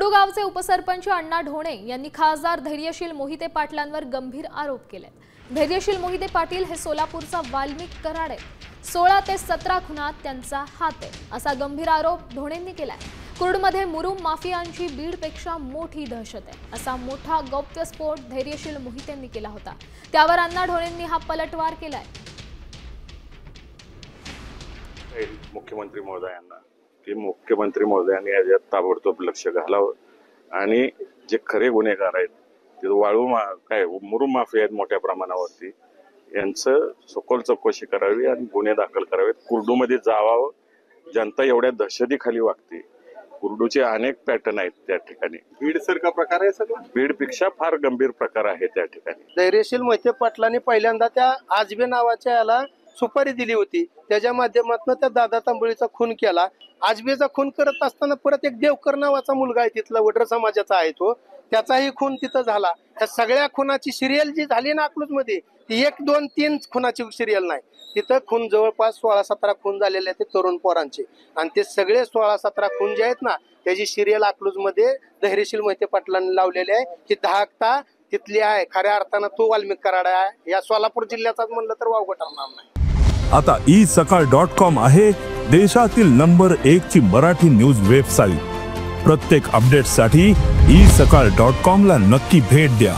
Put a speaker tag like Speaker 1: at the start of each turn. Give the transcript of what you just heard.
Speaker 1: कुरडू गावचे उपसरपंच अण्णा ढोणे यांनी खासदार धैर्यशील मोहिते पाटलांवर गंभीर आरोप केले। धैर्यशील मोहिते पाटील हे सोलापूरचा वाल्मिक कराड आहे। 16 ते 17 खुनात त्यांचा हात आहे असा गंभीर आरोप ढोणेंनी केलाय। कुरडमध्ये मुरुम माफियांची बीडपेक्षा मोठी दहशत आहे असा मोठा गौप्यस्फोट धैर्यशील मोहितेंनी केला होता। त्यावर अण्णा ढोणेंनी हा पलटवार केलाय।
Speaker 2: मुख्यमंत्री महोदयांना की मुख्यमंत्री महोदयांनी याच्यात ताबडतोब लक्ष घालावं आणि जे खरे गुन्हेगार आहेत ते मुरुम माफिया आहेत मोठ्या प्रमाणावरती यांचं सखोल चौकशी करावी आणि गुन्हे दाखल करावेत। कुरडूमध्ये जावावं। जनता एवढ्या दहशतीखाली वागते। कुरडूचे अनेक पॅटर्न आहेत त्या ठिकाणी।
Speaker 3: बीड सारखा प्रकार आहे सगळं।
Speaker 2: बीडपेक्षा फार गंभीर प्रकार आहे त्या ठिकाणी।
Speaker 4: धैर्यशील मोहिते पाटलांनी पहिल्यांदा त्या आजबे नावाच्या याला सुपारी दिली होती। त्याच्या माध्यमातून त्या दादा तांबोळीचा खून केला। आजबेचा खून करत असताना परत एक देवकर नावाचा मुलगा आहे तिथला वडर समाजाचा आहे तो, त्याचाही खून तिथं झाला। त्या सगळ्या खुनाची सिरियल जी झाली ना अकलूजमध्ये ती 1, 2, 3 खुनाची सिरियल नाही। तिथं खून जवळपास 16-17 खून झालेले आहेत तरुण पोरांचे आणि ते सगळे 16-17 खून जे आहेत ना त्याची सिरियल अकलूजमध्ये धैर्यशील मोहिते पाटलांनी लावलेली आहे। ही धाकता तिथली आहे। खऱ्या अर्थानं तो वाल्मिक कराड आहे। या सोलापूर जिल्ह्याचाच म्हणलं तर वावगं ठरणार नाही।
Speaker 5: आता isakal.com आहे देशातील नंबर 1 ची मराठी न्यूज वेबसाईट। प्रत्येक अपडेटसाठी isakal.com ला नक्की भेट द्या।